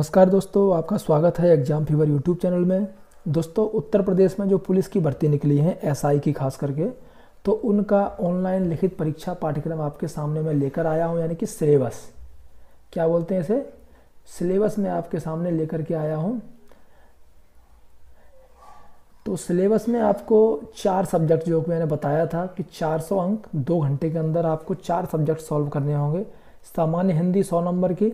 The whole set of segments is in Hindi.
नमस्कार दोस्तों, आपका स्वागत है एग्जाम फीवर यूट्यूब चैनल में। दोस्तों, उत्तर प्रदेश में जो पुलिस की भर्ती निकली है एसआई की खास करके, तो उनका ऑनलाइन लिखित परीक्षा पाठ्यक्रम आपके सामने मैं लेकर आया हूं, यानी कि सिलेबस क्या बोलते हैं इसे, सिलेबस में आपके सामने लेकर के आया हूं। तो सिलेबस में आपको 4 सब्जेक्ट, जो मैंने बताया था कि 400 अंक 2 घंटे के अंदर आपको 4 सब्जेक्ट सॉल्व करने होंगे। सामान्य हिंदी 100 नंबर की,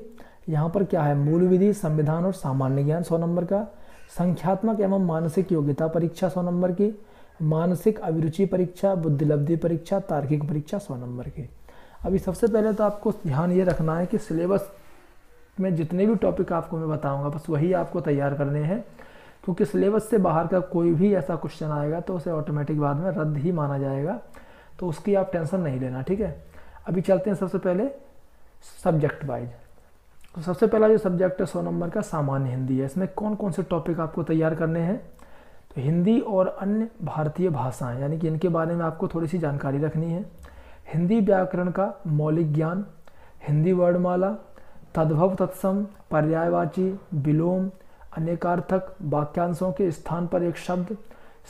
यहाँ पर क्या है मूल विधि, संविधान और सामान्य ज्ञान 100 नंबर का, संख्यात्मक एवं मानसिक योग्यता परीक्षा 100 नंबर की, मानसिक अभिरुचि परीक्षा, बुद्धिलब्धि परीक्षा, तार्किक परीक्षा 100 नंबर की। अभी सबसे पहले तो आपको ध्यान ये रखना है कि सिलेबस में जितने भी टॉपिक आपको मैं बताऊंगा बस वही आपको तैयार करने हैं, क्योंकि सिलेबस से बाहर का कोई भी ऐसा क्वेश्चन आएगा तो उसे ऑटोमेटिक बाद में रद्द ही माना जाएगा, तो उसकी आप टेंशन नहीं लेना, ठीक है। अभी चलते हैं सबसे पहले सब्जेक्ट वाइज। तो सबसे पहला जो सब्जेक्ट है 100 नंबर का सामान्य हिंदी है। इसमें कौन कौन से टॉपिक आपको तैयार करने हैं, तो हिंदी और अन्य भारतीय भाषाएं, यानी कि इनके बारे में आपको थोड़ी सी जानकारी रखनी है। हिंदी व्याकरण का मौलिक ज्ञान, हिंदी वर्णमाला, तद्भव तत्सम, पर्यायवाची, विलोम, अनेकार्थक, वाक्यांशों के स्थान पर एक शब्द,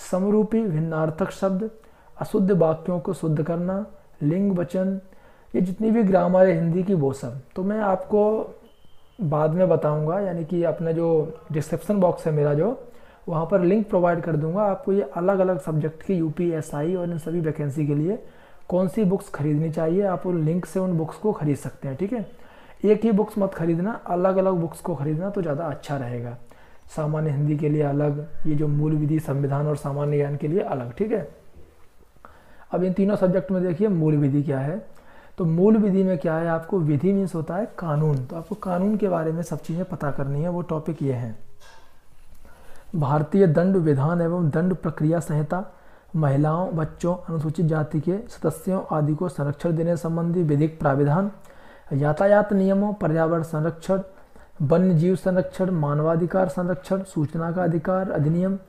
समरूपी भिन्नार्थक शब्द, अशुद्ध वाक्यों को शुद्ध करना, लिंग वचन, ये जितनी भी ग्रामर है हिंदी की वो सब तो मैं आपको बाद में बताऊंगा, यानी कि अपने जो डिस्क्रिप्शन बॉक्स है मेरा, जो वहाँ पर लिंक प्रोवाइड कर दूंगा आपको। ये अलग अलग सब्जेक्ट की यूपीएसआई और इन सभी वैकेंसी के लिए कौन सी बुक्स खरीदनी चाहिए, आप उन लिंक से उन बुक्स को खरीद सकते हैं, ठीक है। एक ही बुक्स मत खरीदना, अलग अलग बुक्स को खरीदना तो ज़्यादा अच्छा रहेगा। सामान्य हिंदी के लिए अलग, ये जो मूल विधि, संविधान और सामान्य ज्ञान के लिए अलग, ठीक है। अब इन तीनों सब्जेक्ट में देखिए मूल विधि क्या है। तो मूल विधि में क्या है, आपको विधि मीन्स होता है कानून, तो आपको कानून के बारे में सब चीज़ें पता करनी है। वो टॉपिक ये हैं: भारतीय दंड विधान एवं दंड प्रक्रिया संहिता, महिलाओं, बच्चों, अनुसूचित जाति के सदस्यों आदि को संरक्षण देने संबंधी विधिक प्राविधान, यातायात नियमों, पर्यावरण संरक्षण, वन्य जीव संरक्षण, मानवाधिकार संरक्षण, सूचना का अधिकार अधिनियम,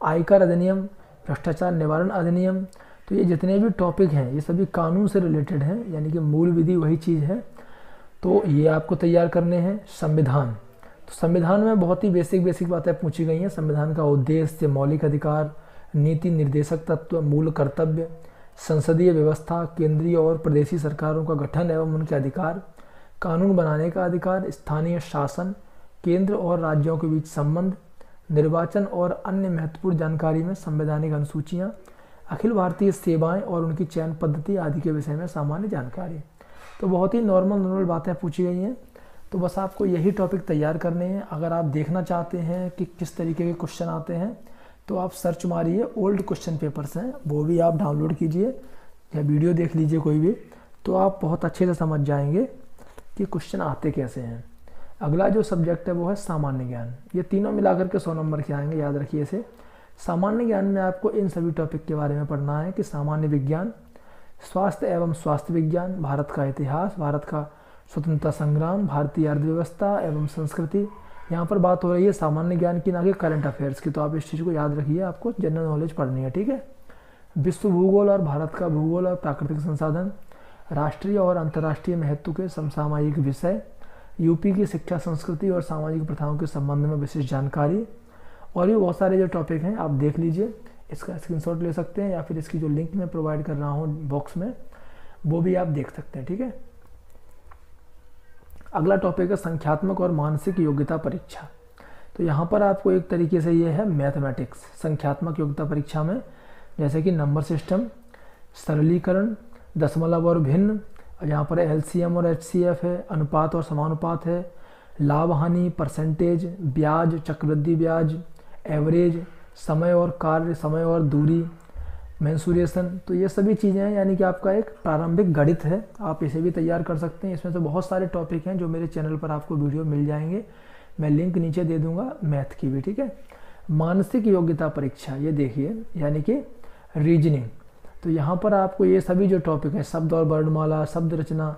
आयकर अधिनियम, भ्रष्टाचार निवारण अधिनियम। तो ये जितने भी टॉपिक हैं ये सभी कानून से रिलेटेड हैं, यानी कि मूल विधि वही चीज़ है, तो ये आपको तैयार करने हैं। संविधान, तो संविधान में बहुत ही बेसिक बातें पूछी गई हैं। संविधान का उद्देश्य, मौलिक अधिकार, नीति निर्देशक तत्व, मूल कर्तव्य, संसदीय व्यवस्था, केंद्रीय और प्रदेशी सरकारों का गठन एवं उनके अधिकार, कानून बनाने का अधिकार, स्थानीय शासन, केंद्र और राज्यों के बीच संबंध, निर्वाचन और अन्य महत्वपूर्ण जानकारी में संवैधानिक अनुसूचियाँ, अखिल भारतीय सेवाएं और उनकी चयन पद्धति आदि के विषय में सामान्य जानकारी। तो बहुत ही नॉर्मल बातें पूछी गई हैं, तो बस आपको यही टॉपिक तैयार करने हैं। अगर आप देखना चाहते हैं कि किस तरीके के क्वेश्चन आते हैं तो आप सर्च मारिए, ओल्ड क्वेश्चन पेपर्स हैं वो भी आप डाउनलोड कीजिए या वीडियो देख लीजिए कोई भी, तो आप बहुत अच्छे से समझ जाएंगे कि क्वेश्चन आते कैसे हैं। अगला जो सब्जेक्ट है वो है सामान्य ज्ञान। ये तीनों मिलाकर के 100 नंबर के आएंगे, याद रखिए इसे। सामान्य ज्ञान में आपको इन सभी टॉपिक के बारे में पढ़ना है कि सामान्य विज्ञान, स्वास्थ्य एवं स्वास्थ्य विज्ञान, भारत का इतिहास, भारत का स्वतंत्रता संग्राम, भारतीय अर्थव्यवस्था एवं संस्कृति। यहाँ पर बात हो रही है सामान्य ज्ञान की, ना कि करंट अफेयर्स की, तो आप इस चीज़ को याद रखिए, आपको जनरल नॉलेज पढ़नी है, ठीक है। विश्व भूगोल और भारत का भूगोल और प्राकृतिक संसाधन, राष्ट्रीय और अंतर्राष्ट्रीय महत्व के समसामयिक विषय, यूपी की शिक्षा संस्कृति और सामाजिक प्रथाओं के संबंध में विशेष जानकारी, और भी बहुत सारे जो टॉपिक हैं आप देख लीजिए। इसका स्क्रीनशॉट ले सकते हैं या फिर इसकी जो लिंक मैं प्रोवाइड कर रहा हूँ बॉक्स में वो भी आप देख सकते हैं, ठीक है। अगला टॉपिक है संख्यात्मक और मानसिक योग्यता परीक्षा। तो यहाँ पर आपको एक तरीके से ये है मैथमेटिक्स, संख्यात्मक योग्यता परीक्षा में जैसे कि नंबर सिस्टम, सरलीकरण, दशमलव और भिन्न, यहाँ पर एलसीएम और एचसीएफ है, अनुपात और समानुपात है, लाभ हानि, परसेंटेज, ब्याज, चक्रवृद्धि ब्याज, एवरेज, समय और कार्य, समय और दूरी, मेंसुरेशन। तो ये सभी चीज़ें हैं, यानी कि आपका एक प्रारंभिक गणित है, आप इसे भी तैयार कर सकते हैं। इसमें तो बहुत सारे टॉपिक हैं जो मेरे चैनल पर आपको वीडियो मिल जाएंगे, मैं लिंक नीचे दे दूंगा मैथ की भी, ठीक है। मानसिक योग्यता परीक्षा, ये देखिए, यानी कि रीजनिंग। तो यहाँ पर आपको ये सभी जो टॉपिक हैं, शब्द और वर्णमाला, शब्द रचना,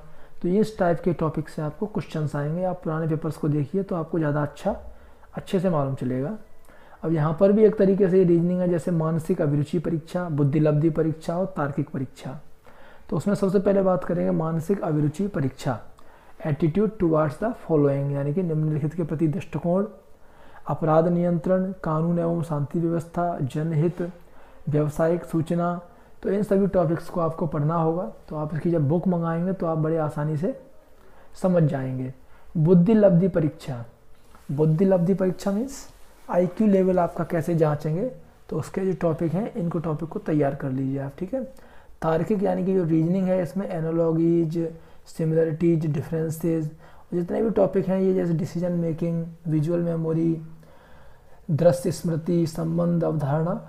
तो इस टाइप के टॉपिक से आपको क्वेश्चंस आएंगे। आप पुराने पेपर्स को देखिए तो आपको ज़्यादा अच्छे से मालूम चलेगा। अब यहाँ पर भी एक तरीके से रीजनिंग है, जैसे मानसिक अभिरुचि परीक्षा, बुद्धिलब्धि परीक्षा और तार्किक परीक्षा। तो उसमें सबसे पहले बात करेंगे मानसिक अभिरुचि परीक्षा। एटीट्यूड टुवार्ड्स द फॉलोइंग, यानी कि निम्नलिखित के प्रति दृष्टिकोण, अपराध नियंत्रण, कानून एवं शांति व्यवस्था, जनहित, व्यावसायिक सूचना। तो इन सभी टॉपिक्स को आपको पढ़ना होगा। तो आप इसकी जब बुक मंगाएंगे तो आप बड़े आसानी से समझ जाएंगे। बुद्धि लब्धि परीक्षा, बुद्धि लब्धि परीक्षा मीन्स आईक्यू लेवल आपका कैसे जांचेंगे, तो उसके जो टॉपिक हैं इनको टॉपिक को तैयार कर लीजिए आप, ठीक है। तार्किक यानी कि जो रीजनिंग है इसमें एनालॉगीज, सिमिलरिटीज, डिफरेंसेस, जितने भी टॉपिक हैं ये जैसे डिसीजन मेकिंग, विजुअल मेमोरी, दृश्य स्मृति, संबंध, अवधारणा,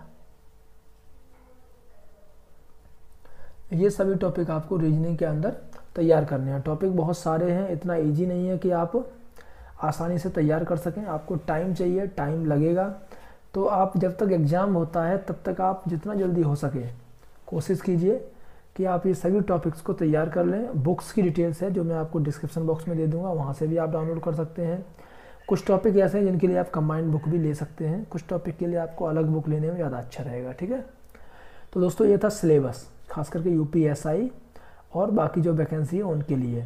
ये सभी टॉपिक आपको रीजनिंग के अंदर तैयार करने हैं। टॉपिक बहुत सारे हैं, इतना इजी नहीं है कि आप आसानी से तैयार कर सकें, आपको टाइम चाहिए, टाइम लगेगा। तो आप जब तक एग्ज़ाम होता है तब तक आप जितना जल्दी हो सके कोशिश कीजिए कि आप ये सभी टॉपिक्स को तैयार कर लें। बुक्स की डिटेल्स है जो मैं आपको डिस्क्रिप्शन बॉक्स में दे दूंगा, वहाँ से भी आप डाउनलोड कर सकते हैं। कुछ टॉपिक ऐसे हैं जिनके लिए आप कंबाइंड बुक भी ले सकते हैं, कुछ टॉपिक के लिए आपको अलग बुक लेने में ज़्यादा अच्छा रहेगा, ठीक है। तो दोस्तों ये था सिलेबस, खास करके यूपीएसआई और बाकी जो वैकेंसी है उनके लिए।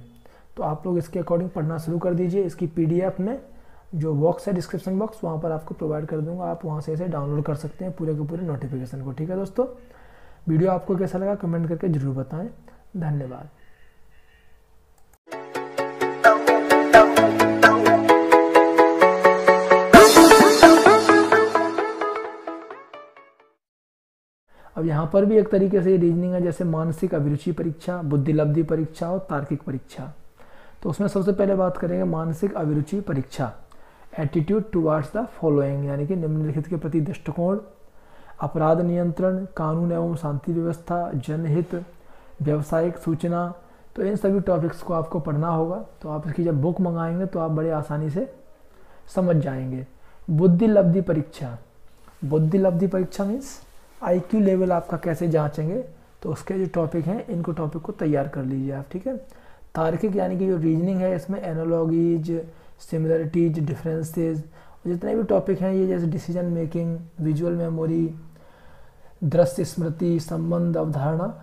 तो आप लोग इसके अकॉर्डिंग पढ़ना शुरू कर दीजिए। इसकी पीडीएफ में जो बॉक्स है डिस्क्रिप्शन बॉक्स, वहाँ पर आपको प्रोवाइड कर दूंगा, आप वहाँ से इसे डाउनलोड कर सकते हैं पूरे के पूरे नोटिफिकेशन को, ठीक है दोस्तों। वीडियो आपको कैसा लगा कमेंट करके जरूर बताएं। धन्यवाद। अब यहाँ पर भी एक तरीके से रीजनिंग है, जैसे मानसिक अभिरुचि परीक्षा, बुद्धि लब्धि परीक्षा और तार्किक परीक्षा। तो उसमें सबसे पहले बात करेंगे मानसिक अभिरुचि परीक्षा, एटीट्यूड टुवार्ड्स द फॉलोइंग, यानी कि निम्नलिखित के प्रति दृष्टिकोण, अपराध नियंत्रण, कानून एवं शांति व्यवस्था, जनहित, व्यावसायिक सूचना। तो इन सभी टॉपिक्स को आपको पढ़ना होगा। तो आप इसकी जब बुक मंगाएंगे तो आप बड़े आसानी से समझ जाएंगे। बुद्धि लब्धि परीक्षा, बुद्धि लब्धि परीक्षा मीन्स आईक्यू लेवल आपका कैसे जांचेंगे, तो उसके जो टॉपिक हैं इनको टॉपिक को तैयार कर लीजिए आप, ठीक है। तार्किक यानी कि जो रीजनिंग है इसमें एनालॉगीज, सिमिलरिटीज, डिफरेंसेस, जितने भी टॉपिक हैं ये जैसे डिसीजन मेकिंग, विजुअल मेमोरी, दृश्य स्मृति, संबंध, अवधारणा,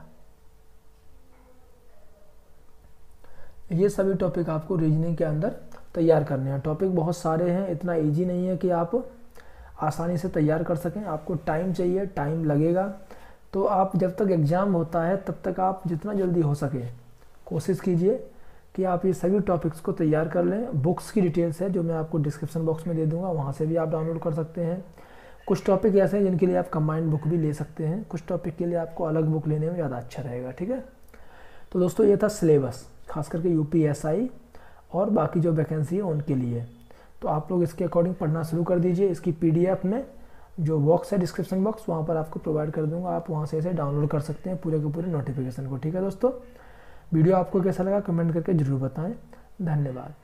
ये सभी टॉपिक आपको रीजनिंग के अंदर तैयार करने हैं। टॉपिक बहुत सारे हैं, इतना इजी नहीं है कि आप आसानी से तैयार कर सकें, आपको टाइम चाहिए, टाइम लगेगा। तो आप जब तक एग्ज़ाम होता है तब तक आप जितना जल्दी हो सके कोशिश कीजिए कि आप ये सभी टॉपिक्स को तैयार कर लें। बुक्स की डिटेल्स है जो मैं आपको डिस्क्रिप्शन बॉक्स में दे दूंगा, वहाँ से भी आप डाउनलोड कर सकते हैं। कुछ टॉपिक ऐसे हैं जिनके लिए आप कंबाइंड बुक भी ले सकते हैं, कुछ टॉपिक के लिए आपको अलग बुक लेने में ज़्यादा अच्छा रहेगा, ठीक है। तो दोस्तों ये था सिलेबस, खास करके यूपीएसआई और बाकी जो वैकेंसी है उनके लिए। तो आप लोग इसके अकॉर्डिंग पढ़ना शुरू कर दीजिए। इसकी पीडीएफ में जो बॉक्स है डिस्क्रिप्शन बॉक्स, वहाँ पर आपको प्रोवाइड कर दूंगा, आप वहाँ से इसे डाउनलोड कर सकते हैं पूरे के पूरे नोटिफिकेशन को, ठीक है दोस्तों। वीडियो आपको कैसा लगा कमेंट करके जरूर बताएं। धन्यवाद।